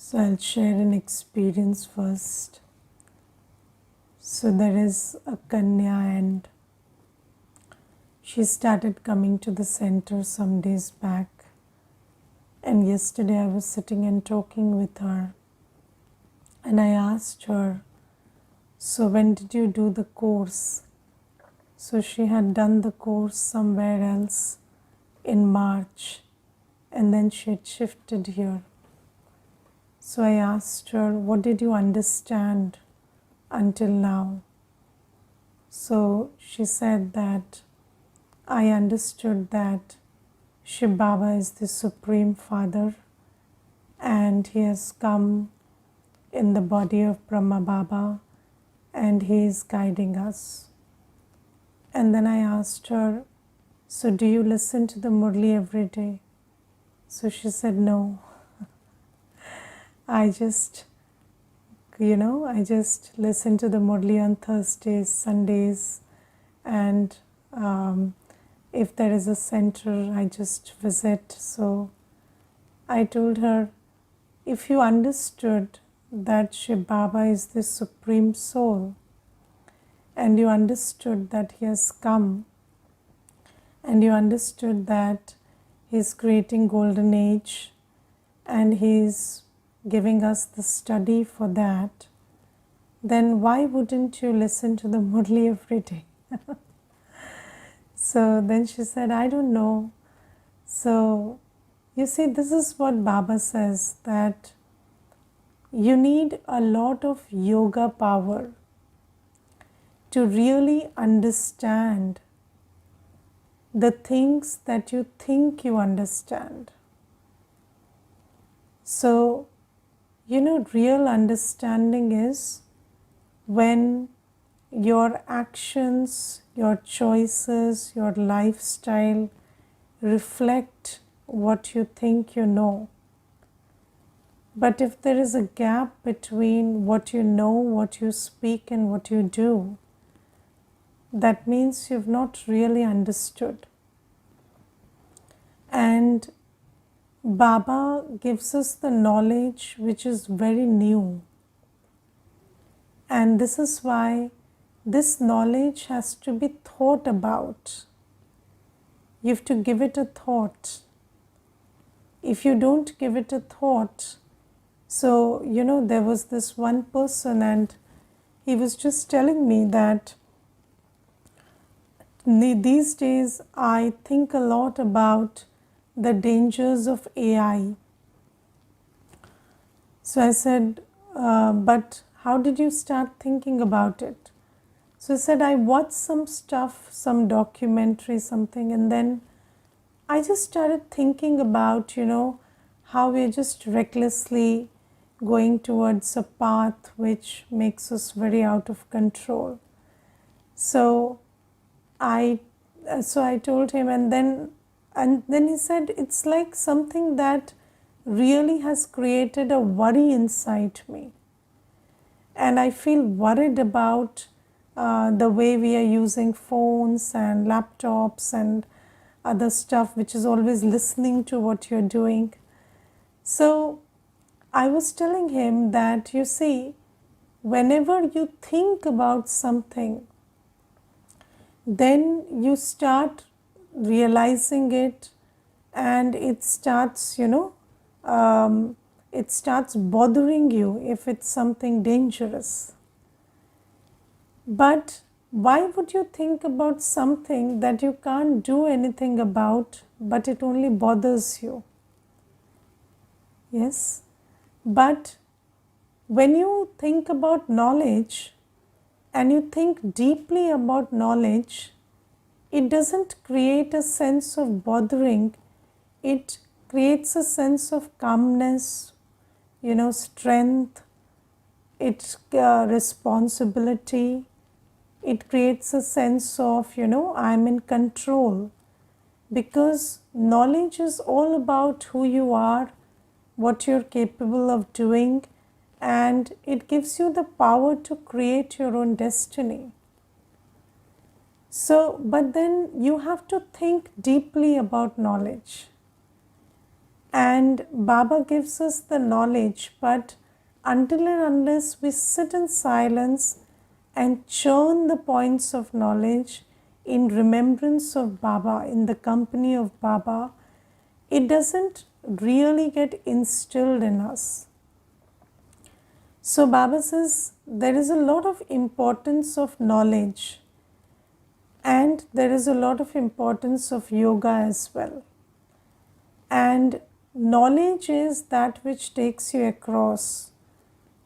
So I'll share an experience first. So there is a Kanya and she started coming to the center some days back. And yesterday I was sitting and talking with her. And I asked her, so when did you do the course? So she had done the course somewhere else in March. And then she had shifted here. So I asked her, what did you understand until now? So she said that I understood that Shiv Baba is the Supreme Father and he has come in the body of Brahma Baba and he is guiding us. And then I asked her, so do you listen to the Murli every day? So she said, no. I just listen to the Murli on Thursdays, Sundays, and if there is a center, I just visit. So I told her, if you understood that Shiv Baba is the Supreme Soul, and you understood that he has come, and you understood that he is creating golden age, and he is giving us the study for that, then why wouldn't you listen to the Murli every day? So then she said, I don't know. So you see, this is what Baba says, that you need a lot of yoga power to really understand the things that you think you understand. So, real understanding is when your actions, your choices, your lifestyle reflect what you think you know. But if there is a gap between what you know, what you speak, and what you do, that means you've not really understood. And Baba gives us the knowledge which is very new. And this is why this knowledge has to be thought about. You have to give it a thought. If you don't give it a thought, so there was this one person and he was just telling me that these days I think a lot about the dangers of AI. So I said, but how did you start thinking about it? So I said, I watched some stuff, some documentary, something, and then I just started thinking about, how we're just recklessly going towards a path which makes us very out of control. So I told him, and then he said, it's like something that really has created a worry inside me. And I feel worried about the way we are using phones and laptops and other stuff which is always listening to what you're doing. So I was telling him that, you see, whenever you think about something, then you start realizing it and it starts, it starts bothering you if it's something dangerous. But why would you think about something that you can't do anything about, but it only bothers you? Yes, but when you think about knowledge and you think deeply about knowledge, it doesn't create a sense of bothering. It creates a sense of calmness, strength, it's responsibility. It creates a sense of, I'm in control, because knowledge is all about who you are, what you're capable of doing, and it gives you the power to create your own destiny. So, but then you have to think deeply about knowledge. And Baba gives us the knowledge, but until and unless we sit in silence and churn the points of knowledge in remembrance of Baba, in the company of Baba, it doesn't really get instilled in us. So Baba says there is a lot of importance of knowledge, and there is a lot of importance of yoga as well. And knowledge is that which takes you across,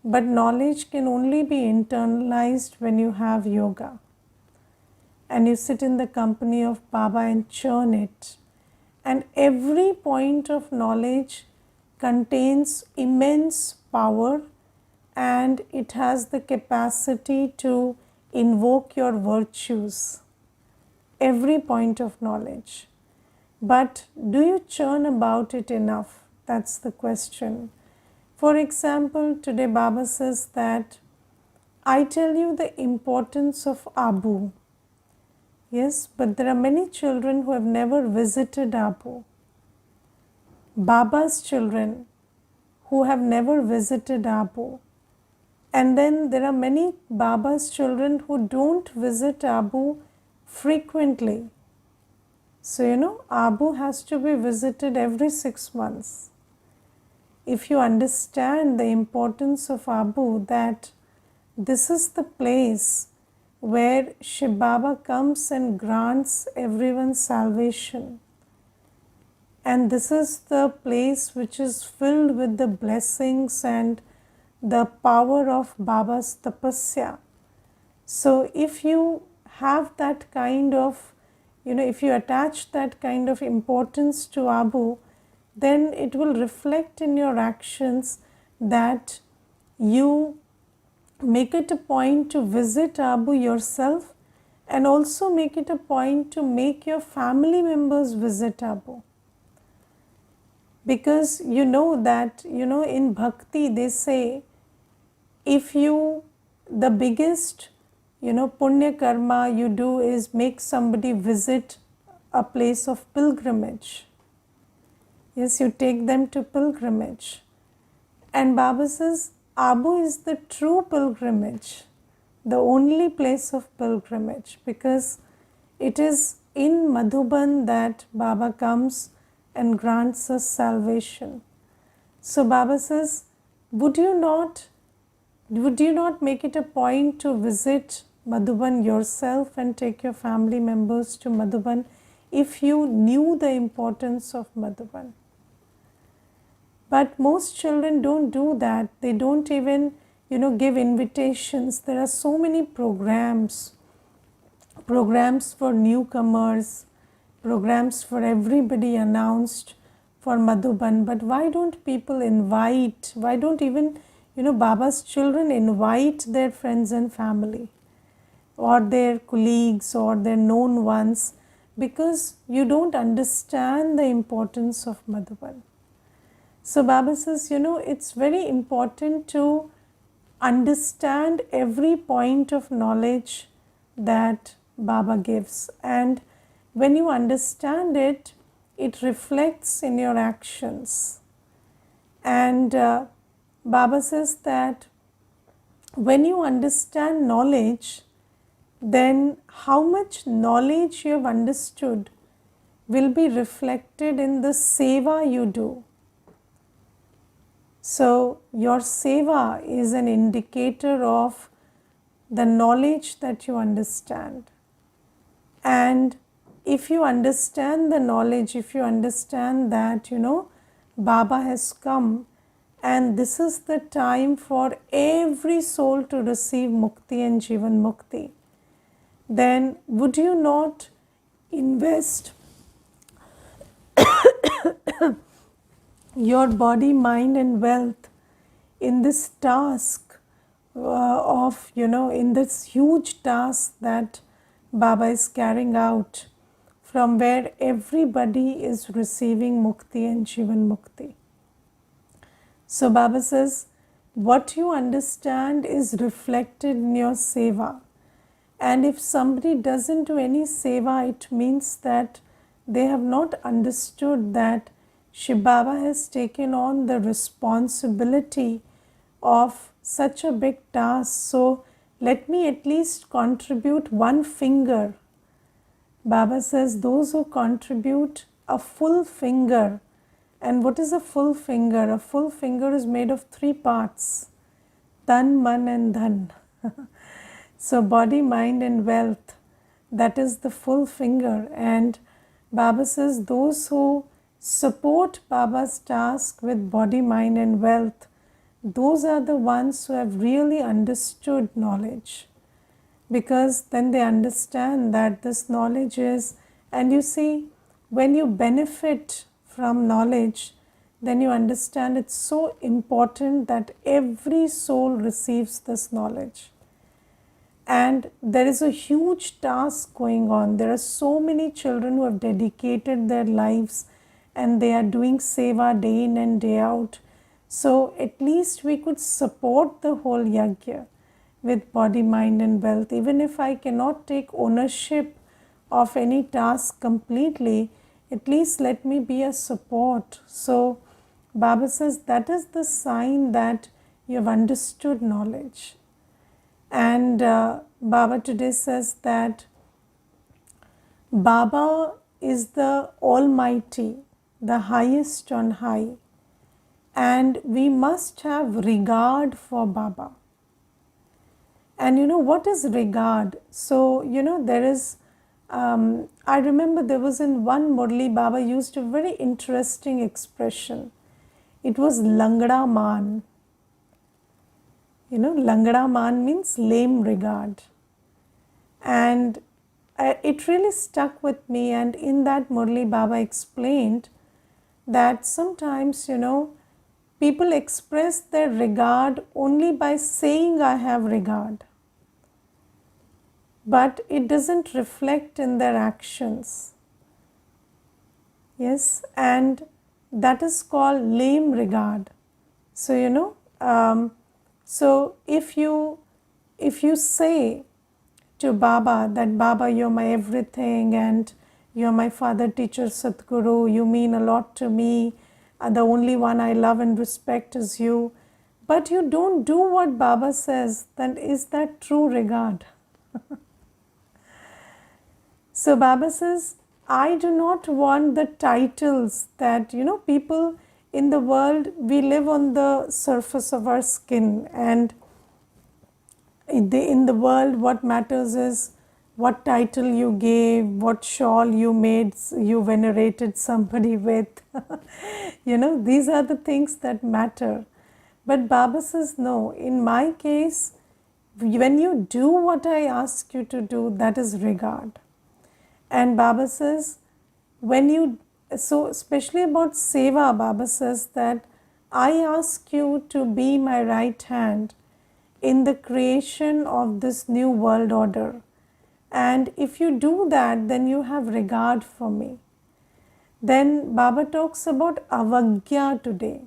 but knowledge can only be internalized when you have yoga and you sit in the company of Baba and churn it. And every point of knowledge contains immense power, and it has the capacity to invoke your virtues. Every point of knowledge. But do you churn about it enough? That's the question. For example, today Baba says that I tell you the importance of Abu. Yes, but there are many children who have never visited Abu. Baba's children who have never visited Abu. And then there are many Baba's children who don't visit Abu frequently. So, Abu has to be visited every 6 months. If you understand the importance of Abu, that this is the place where Shiv Baba comes and grants everyone salvation. And this is the place which is filled with the blessings and the power of Baba's tapasya. So if you have that kind of, if you attach that kind of importance to Abu, then it will reflect in your actions that you make it a point to visit Abu yourself, and also make it a point to make your family members visit Abu. Because you know that, in bhakti they say, if the biggest, punya karma you do is make somebody visit a place of pilgrimage. Yes, you take them to pilgrimage. And Baba says, Abu is the true pilgrimage, the only place of pilgrimage, because it is in Madhuban that Baba comes and grants us salvation. So Baba says, would you not make it a point to visit Madhuban yourself and take your family members to Madhuban if you knew the importance of Madhuban? But most children don't do that. They don't even, give invitations. There are so many programs for newcomers, programs for everybody announced for Madhuban. But why don't people invite? Why don't even, Baba's children invite their friends and family or their colleagues or their known ones? Because you don't understand the importance of Madhuban. So Baba says, it's very important to understand every point of knowledge that Baba gives. And when you understand it, it reflects in your actions. And Baba says that when you understand knowledge, then how much knowledge you have understood will be reflected in the seva you do. So your seva is an indicator of the knowledge that you understand. And if you understand the knowledge, if you understand that, Baba has come and this is the time for every soul to receive mukti and jivan mukti, then would you not invest your body, mind and wealth in this task in this huge task that Baba is carrying out, from where everybody is receiving mukti and jivan mukti? So Baba says, what you understand is reflected in your seva. And if somebody doesn't do any seva, it means that they have not understood that Shiv Baba has taken on the responsibility of such a big task, so let me at least contribute one finger. Baba says those who contribute a full finger. And what is a full finger? A full finger is made of 3 parts: tan, man and dhan. So body, mind and wealth, that is the full finger. And Baba says those who support Baba's task with body, mind and wealth, those are the ones who have really understood knowledge. Because then they understand that this knowledge is, and you see, when you benefit from knowledge, then you understand it's so important that every soul receives this knowledge. And there is a huge task going on. There are so many children who have dedicated their lives and they are doing seva day in and day out. So at least we could support the whole yajna with body, mind and wealth. Even if I cannot take ownership of any task completely, at least let me be a support. So Baba says that is the sign that you have understood knowledge. And Baba today says that Baba is the Almighty, the highest on high, and we must have regard for Baba. And you know what is regard? So, you know, there is, I remember there was in one Murli, Baba used a very interesting expression. It was Langda Man. You know, Langda Man means lame regard. And it really stuck with me. And in that Murli, Baba explained that sometimes, you know, people express their regard only by saying I have regard. But it doesn't reflect in their actions. Yes, and that is called lame regard. So, you know, so if you say to Baba that Baba, you're my everything and you're my father, teacher, Sadguru, you mean a lot to me, the only one I love and respect is you, but you don't do what Baba says, then is that true regard? So Baba says, I do not want the titles that, you know, people in the world, we live on the surface of our skin, and in the world what matters is what title you gave, what shawl you made, you venerated somebody with. You know, these are the things that matter. But Baba says, no, in my case, when you do what I ask you to do, that is regard. And Baba says, when you, so especially about seva, Baba says that I ask you to be my right hand in the creation of this new world order. And if you do that, then you have regard for me. Then Baba talks about avagya today,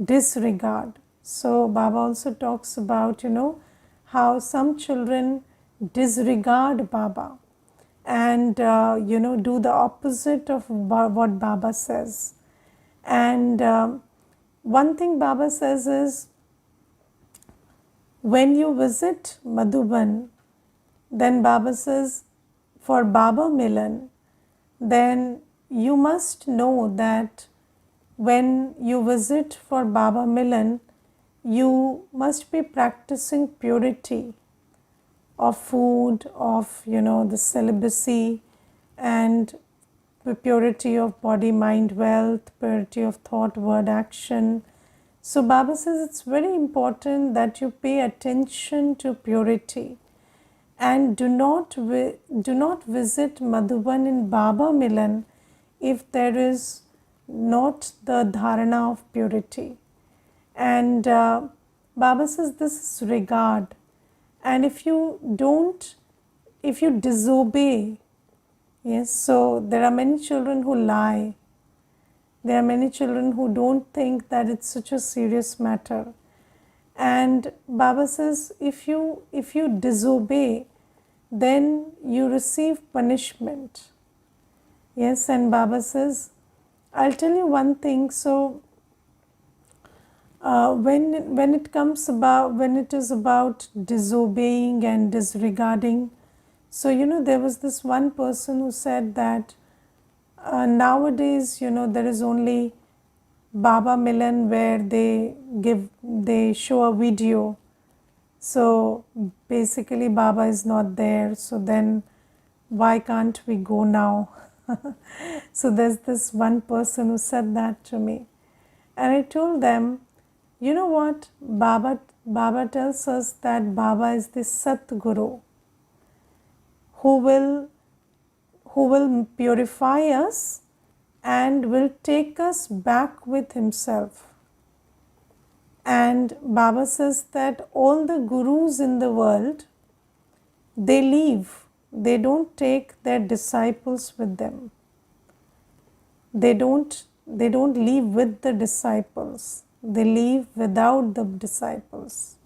disregard. So Baba also talks about, you know, how some children disregard Baba and, you know, do the opposite of what Baba says. And one thing Baba says is, when you visit Madhuban, then Baba says, for Baba Milan, then you must know that when you visit for Baba Milan, you must be practicing purity of food, of, you know, the celibacy, and the purity of body, mind, wealth, purity of thought, word, action. So Baba says it's very important that you pay attention to purity and do not visit Madhuban in Baba Milan if there is not the dharana of purity. And Baba says this is regard. And if you disobey, yes, so there are many children who lie. There are many children who don't think that it's such a serious matter. And Baba says, if you disobey, then you receive punishment. Yes, and Baba says, I'll tell you one thing. So when it comes about, when it is about disobeying and disregarding, so there was this one person who said that nowadays there is only Baba Milan where they show a video. So basically Baba is not there, so then why can't we go now? So there's this one person who said that to me, and I told them, you know what, Baba tells us that Baba is the Sat Guru who will purify us and will take us back with himself. And Baba says that all the gurus in the world, they leave, they don't take their disciples with them. They don't leave with the disciples, they leave without the disciples.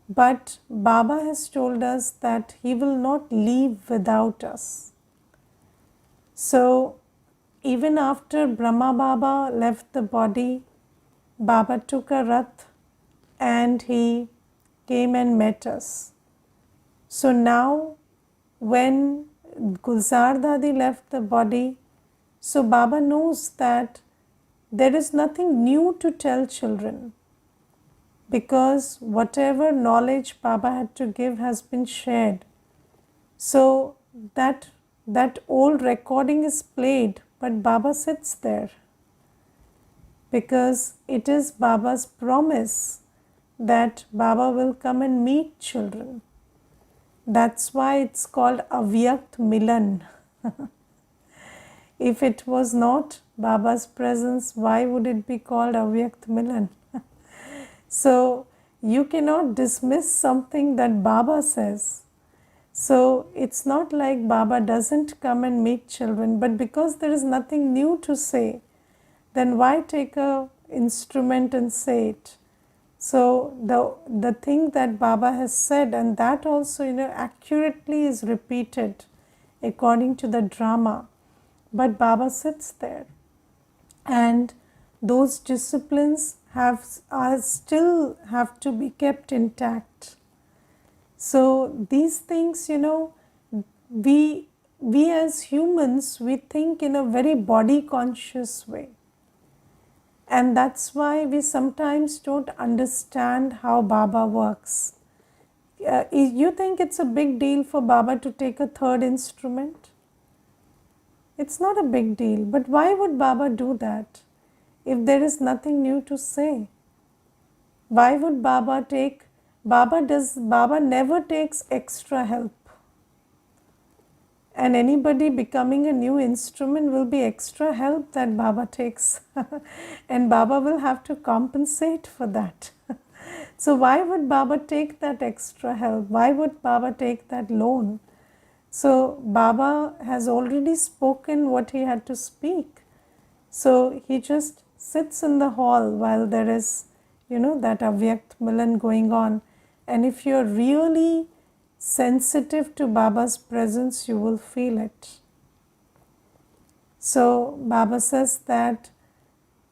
But Baba has told us that he will not leave without us. So even after Brahma Baba left the body, Baba took a rath and he came and met us. So now when Gulzar Dadi left the body, so Baba knows that there is nothing new to tell children, because whatever knowledge Baba had to give has been shared. So that old recording is played, but Baba sits there because it is Baba's promise that Baba will come and meet children. That's why it's called Avyakt Milan. If it was not Baba's presence, why would it be called Avyakt Milan? So you cannot dismiss something that Baba says. So it's not like Baba doesn't come and meet children, but because there is nothing new to say, then why take a instrument and say it? So the thing that Baba has said, and that also accurately is repeated according to the drama, but Baba sits there, and those disciplines still have to be kept intact. So these things, we as humans, we think in a very body conscious way. And that's why we sometimes don't understand how Baba works. You think it's a big deal for Baba to take a third instrument? It's not a big deal. But why would Baba do that if there is nothing new to say? Why would Baba take? Baba never takes extra help. And anybody becoming a new instrument will be extra help that Baba takes. And Baba will have to compensate for that. So why would Baba take that extra help? Why would Baba take that loan? So Baba has already spoken what he had to speak. So he just sits in the hall while there is, that Avyakt Milan going on. And if you're really sensitive to Baba's presence, you will feel it. So Baba says that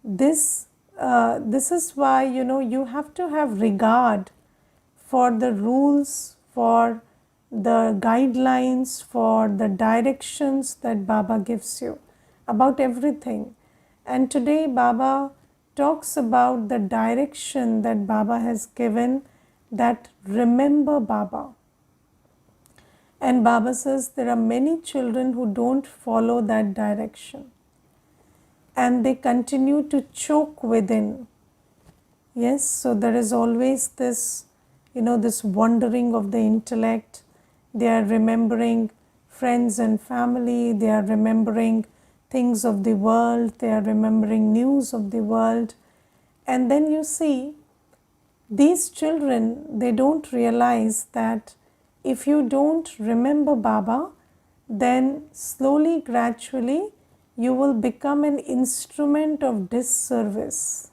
this is why you have to have regard for the rules, for the guidelines, for the directions that Baba gives you about everything. And today Baba talks about the direction that Baba has given, that remember Baba. And Baba says there are many children who don't follow that direction, and they continue to choke within. Yes, so there is always this, this wandering of the intellect. They are remembering friends and family, they are remembering things of the world, they are remembering news of the world. And then you see, these children, they don't realize that if you don't remember Baba, then slowly, gradually, you will become an instrument of disservice.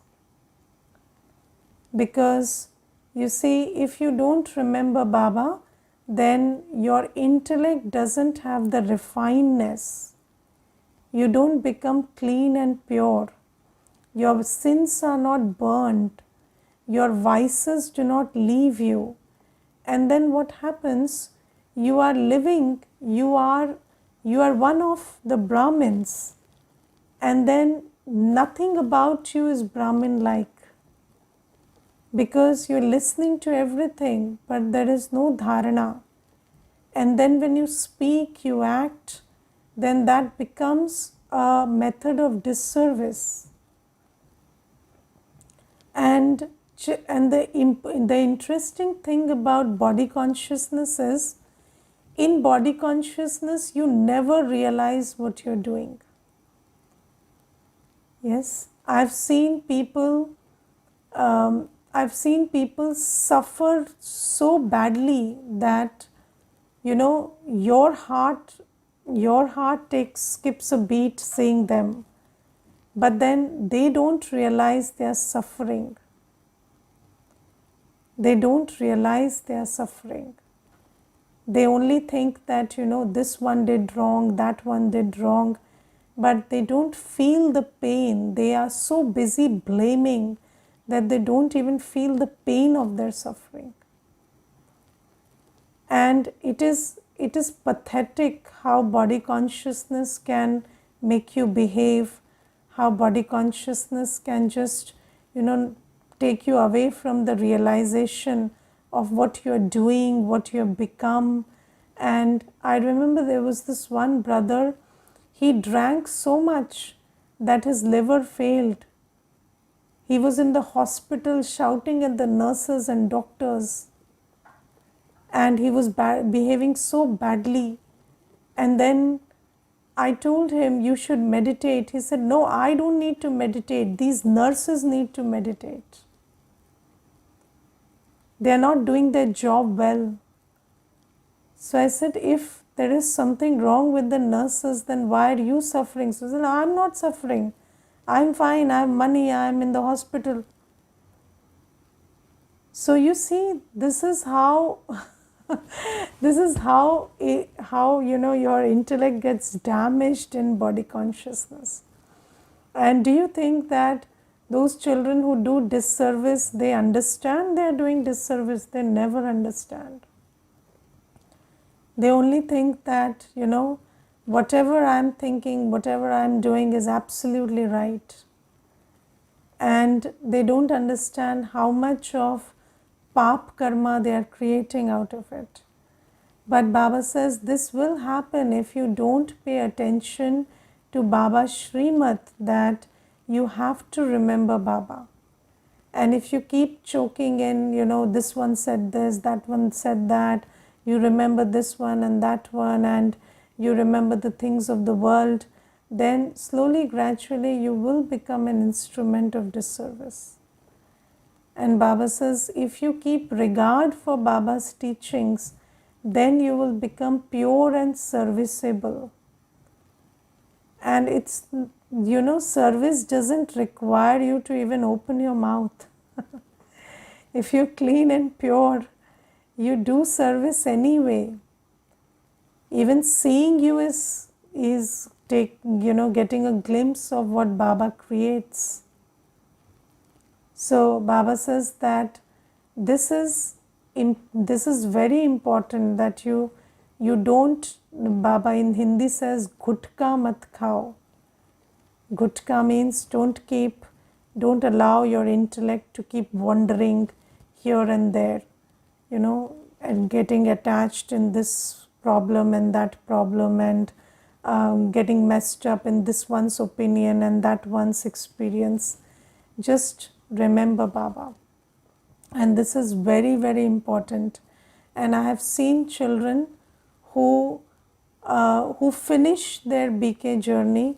Because you see, if you don't remember Baba, then your intellect doesn't have the refinedness. You don't become clean and pure. Your sins are not burned. Your vices do not leave you. And then what happens? You are living, you are one of the Brahmins, and then nothing about you is Brahmin like, because you're listening to everything, but there is no dharana. And then when you speak, you act, then that becomes a method of disservice. And the interesting thing about body consciousness is, in body consciousness, you never realize what you're doing. Yes, I've seen people suffer so badly that, your heart skips a beat seeing them, but then they don't realize they are suffering. They don't realize they are suffering. They only think that, this one did wrong, that one did wrong, but they don't feel the pain. They are so busy blaming that they don't even feel the pain of their suffering. And it is pathetic how body consciousness can make you behave, how body consciousness can just, take you away from the realization of what you're doing, what you've become. And I remember there was this one brother, he drank so much that his liver failed. He was in the hospital shouting at the nurses and doctors, and he was behaving so badly. And then I told him, you should meditate. He said, no, I don't need to meditate. These nurses need to meditate. They are not doing their job well. So I said, if there is something wrong with the nurses, then why are you suffering? So he said, I'm not suffering. I'm fine. I have money. I'm in the hospital. So you see, this is how your intellect gets damaged in body consciousness. And do you think that those children who do disservice, they understand they are doing disservice? They never understand. They only think that, whatever I'm thinking, whatever I'm doing is absolutely right. And they don't understand how much of pap karma they are creating out of it. But Baba says this will happen if you don't pay attention to Baba's Srimad, that you have to remember Baba. And if you keep choking in, this one said this, that one said that, you remember this one and that one, and you remember the things of the world, then slowly, gradually, you will become an instrument of disservice. And Baba says, if you keep regard for Baba's teachings, then you will become pure and serviceable. And it's, service doesn't require you to even open your mouth. If you're clean and pure, you do service anyway. Even seeing you is getting a glimpse of what Baba creates. So Baba says that this is very important, that you don't, Baba in Hindi says, gutka mat khao. Gutka means don't allow your intellect to keep wandering here and there, and getting attached in this problem and that problem, and getting messed up in this one's opinion and that one's experience. Just remember Baba. And this is very, very important. And I have seen children who finish their BK journey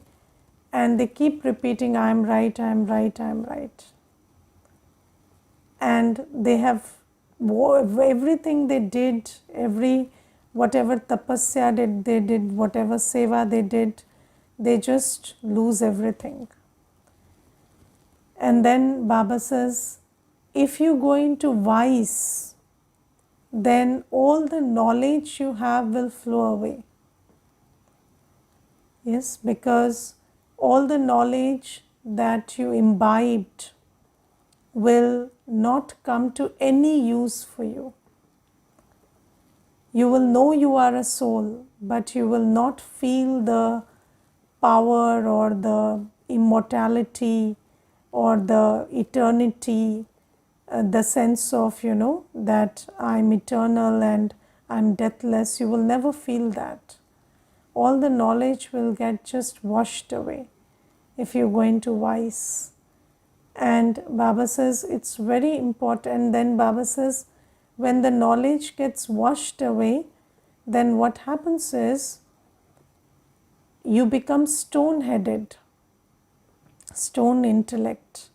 and they keep repeating, I am right, I am right, I am right. And they have everything they did, whatever tapasya they did, whatever seva they did, they just lose everything. And then Baba says, if you go into vice, then all the knowledge you have will flow away. Yes, because all the knowledge that you imbibed will not come to any use for you. You will know you are a soul, but you will not feel the power or the immortality or the eternity, the sense of, that I'm eternal and I'm deathless. You will never feel that. All the knowledge will get just washed away if you go into vice. And Baba says it's very important. Then Baba says, when the knowledge gets washed away, then what happens is you become stone-headed, stone intellect.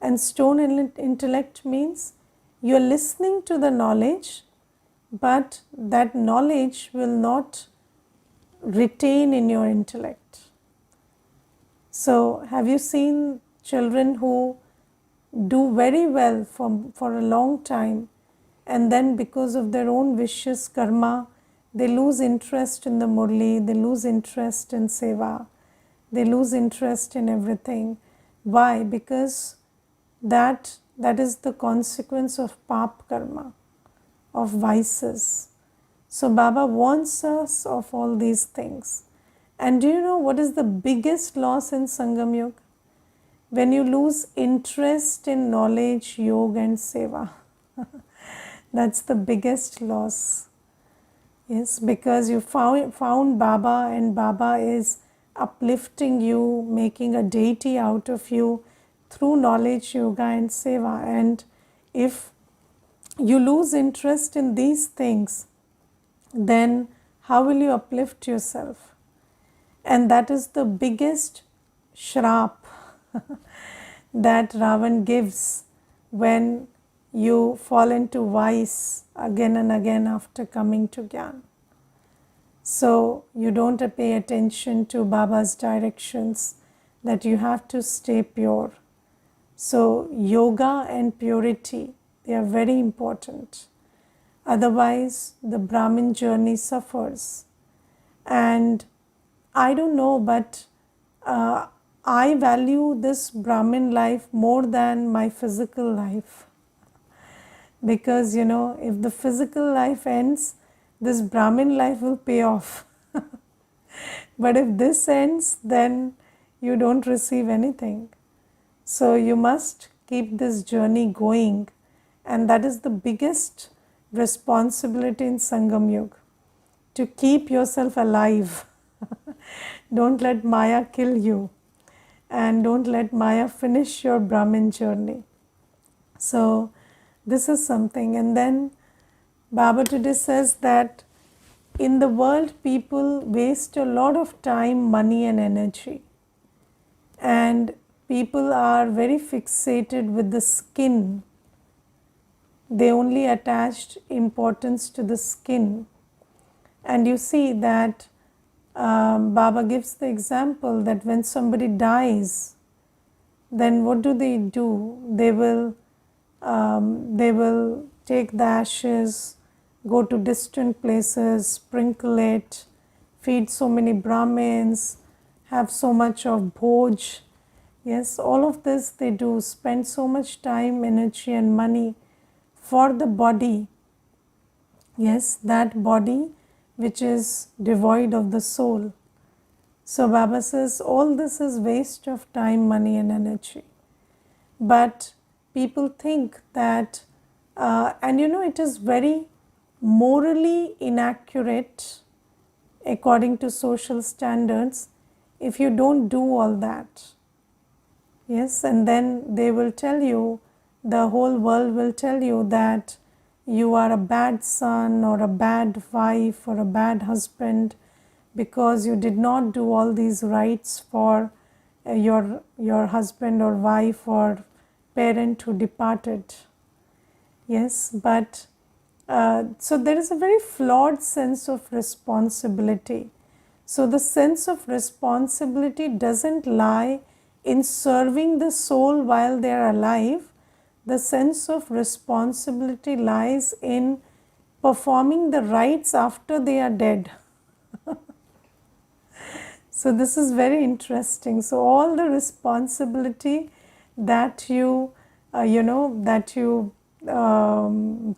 And stone intellect means you're listening to the knowledge, but that knowledge will not retain in your intellect. So, have you seen children who do very well for a long time, and then because of their own vicious karma, they lose interest in the murli, they lose interest in seva, they lose interest in everything. Why? Because that is the consequence of pap karma, of vices. So Baba warns us of all these things. And do you know what is the biggest loss in Sangam Yoga? When you lose interest in knowledge, yoga and seva. That's the biggest loss. Yes, because you found Baba, and Baba is uplifting you, making a deity out of you through knowledge, yoga and seva. And if you lose interest in these things, then how will you uplift yourself? And that is the biggest shrap that Ravan gives when you fall into vice again and again after coming to Gyan. So you don't pay attention to Baba's directions that you have to stay pure. So yoga and purity, they are very important. Otherwise, the Brahmin journey suffers. And I don't know, but I value this Brahmin life more than my physical life. Because, if the physical life ends, this Brahmin life will pay off. But if this ends, then you don't receive anything. So you must keep this journey going. And that is the biggest responsibility in Sangam Yuga, to keep yourself alive. Don't let Maya kill you, and don't let Maya finish your Brahmin journey. So this is something. And then Baba today says that in the world people waste a lot of time, money and energy, and people are very fixated with the skin. They only attached importance to the skin. And you see that Baba gives the example that when somebody dies, then what do? They will take the ashes, go to distant places, sprinkle it, feed so many Brahmins, have so much of bhoj. Yes, all of this they do, spend so much time, energy and money for the body. Yes, that body which is devoid of the soul. So Baba says all this is waste of time, money and energy. But people think that, and it is very morally inaccurate according to social standards if you don't do all that. Yes, and then they will tell you, the whole world will tell you that you are a bad son or a bad wife or a bad husband because you did not do all these rites for your husband or wife or parent who departed. Yes, but so there is a very flawed sense of responsibility. So the sense of responsibility doesn't lie in serving the soul while they are alive. The sense of responsibility lies in performing the rites after they are dead. So this is very interesting. So all the responsibility that you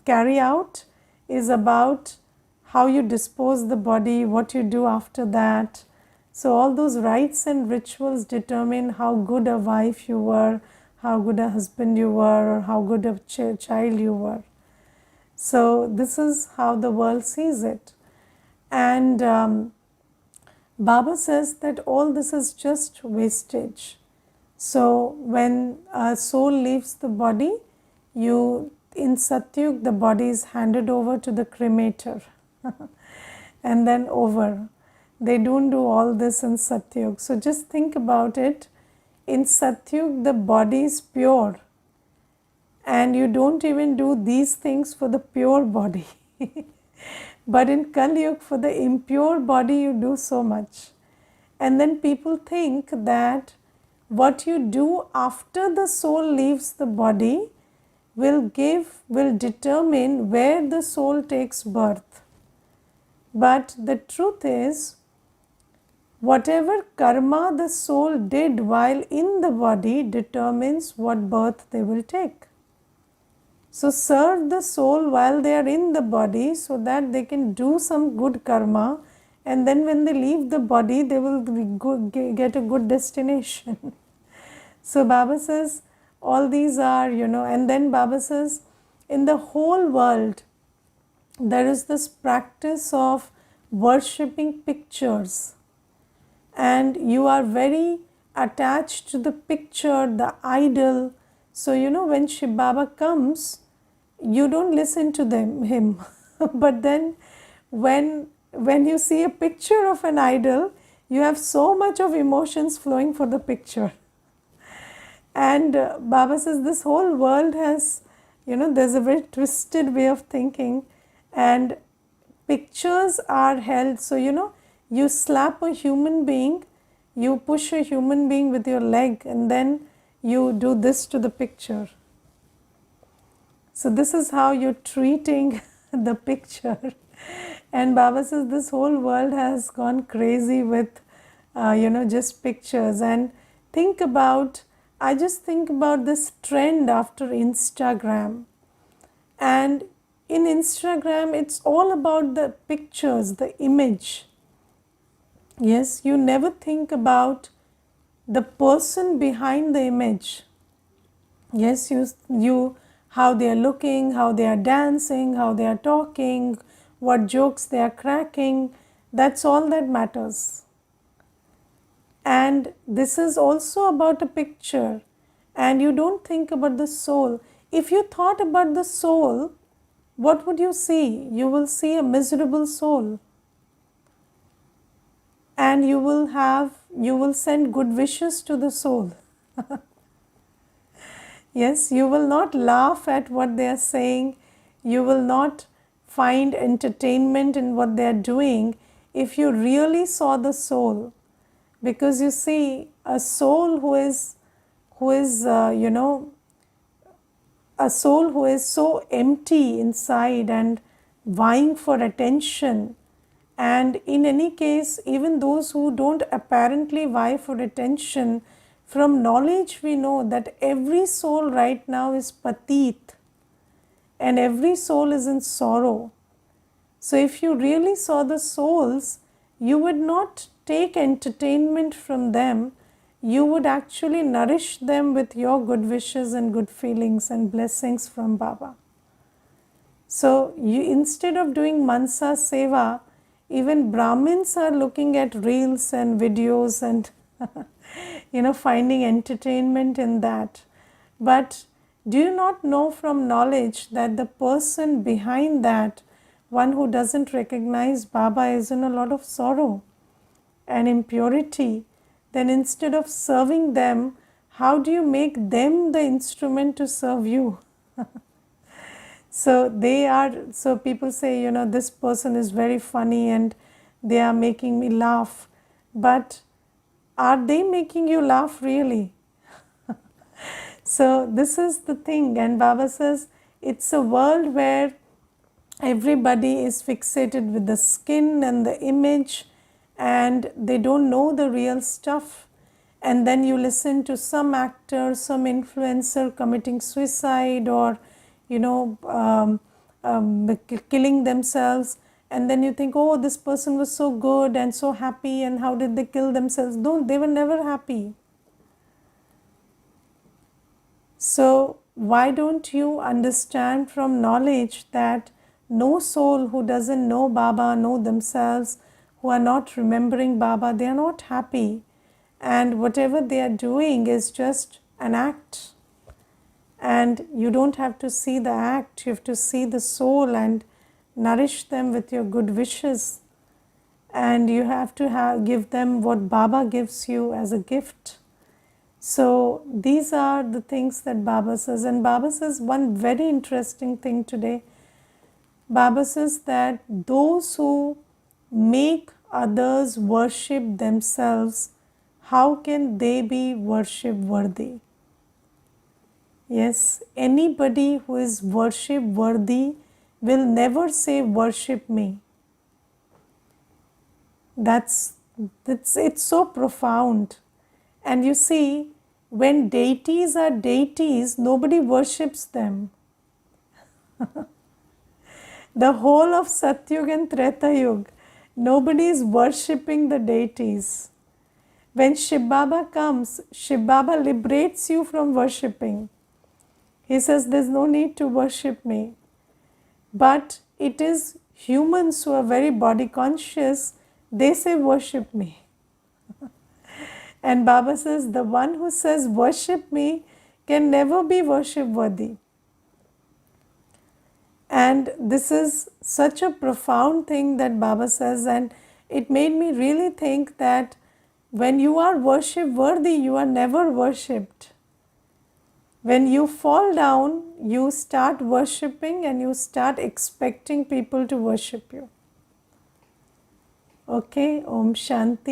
carry out is about how you dispose the body, what you do after that. So all those rites and rituals determine how good a wife you were, how good a husband you were, or how good a child you were. So this is how the world sees it. And Baba says that all this is just wastage. So when a soul leaves the body, in Satyug the body is handed over to the cremator and then over. They don't do all this in Satyug. So just think about it. In Satyug the body is pure, and you don't even do these things for the pure body. But in Kali Yuga, for the impure body, you do so much. And then people think that what you do after the soul leaves the body will determine where the soul takes birth. But the truth is, whatever karma the soul did while in the body determines what birth they will take. So serve the soul while they are in the body so that they can do some good karma, and then when they leave the body they will get a good destination. So Baba says all these are, and then Baba says in the whole world there is this practice of worshipping pictures, and you are very attached to the picture, the idol. So when Shiv Baba comes, you don't listen to him. But then when you see a picture of an idol, you have so much of emotions flowing for the picture. And Baba says this whole world has, there's a very twisted way of thinking, and pictures are held. So you slap a human being, you push a human being with your leg, and then you do this to the picture. So this is how you're treating the picture. And Baba says this whole world has gone crazy with just pictures. And I just think about this trend after Instagram. And in Instagram, it's all about the pictures, the image. Yes, you never think about the person behind the image. Yes, you how they are looking, how they are dancing, how they are talking, what jokes they are cracking. That's all that matters. And this is also about a picture, and you don't think about the soul. If you thought about the soul, what would you see? You will see a miserable soul, and you will send good wishes to the soul. Yes, you will not laugh at what they are saying. You will not find entertainment in what they are doing if you really saw the soul. Because you see, a soul who is so empty inside and vying for attention. And in any case, even those who don't apparently vie for attention, from knowledge we know that every soul right now is patit, and every soul is in sorrow. So if you really saw the souls, you would not take entertainment from them. You would actually nourish them with your good wishes and good feelings and blessings from Baba. So instead of doing Mansa Seva, even Brahmins are looking at reels and videos and finding entertainment in that. But do you not know from knowledge that the person behind that, one who doesn't recognize Baba, is in a lot of sorrow and impurity? Then instead of serving them, how do you make them the instrument to serve you? So people say, this person is very funny and they are making me laugh. But are they making you laugh really? So this is the thing, and Baba says it's a world where everybody is fixated with the skin and the image, and they don't know the real stuff. And then you listen to some actor, some influencer committing suicide, or killing themselves, and then you think, oh, this person was so good and so happy, and how did they kill themselves? No, they were never happy. So why don't you understand from knowledge that no soul who doesn't know Baba, know themselves, who are not remembering Baba, they are not happy, and whatever they are doing is just an act. And you don't have to see the act, you have to see the soul and nourish them with your good wishes. And you have to give them what Baba gives you as a gift. So these are the things that Baba says. And Baba says one very interesting thing today. Baba says that those who make others worship themselves, how can they be worship worthy? Yes, anybody who is worship worthy will never say worship me. It's so profound. And you see, when deities are deities, nobody worships them. The whole of Satyug and Treta Yug, nobody is worshipping the deities. When Shiv Baba comes, Shiv Baba liberates you from worshipping. He says there's no need to worship me. But it is humans who are very body conscious, they say worship me. And Baba says the one who says worship me can never be worship worthy. And this is such a profound thing that Baba says, and it made me really think that when you are worship worthy, you are never worshipped. When you fall down, you start worshipping and you start expecting people to worship you. Okay, Om Shanti.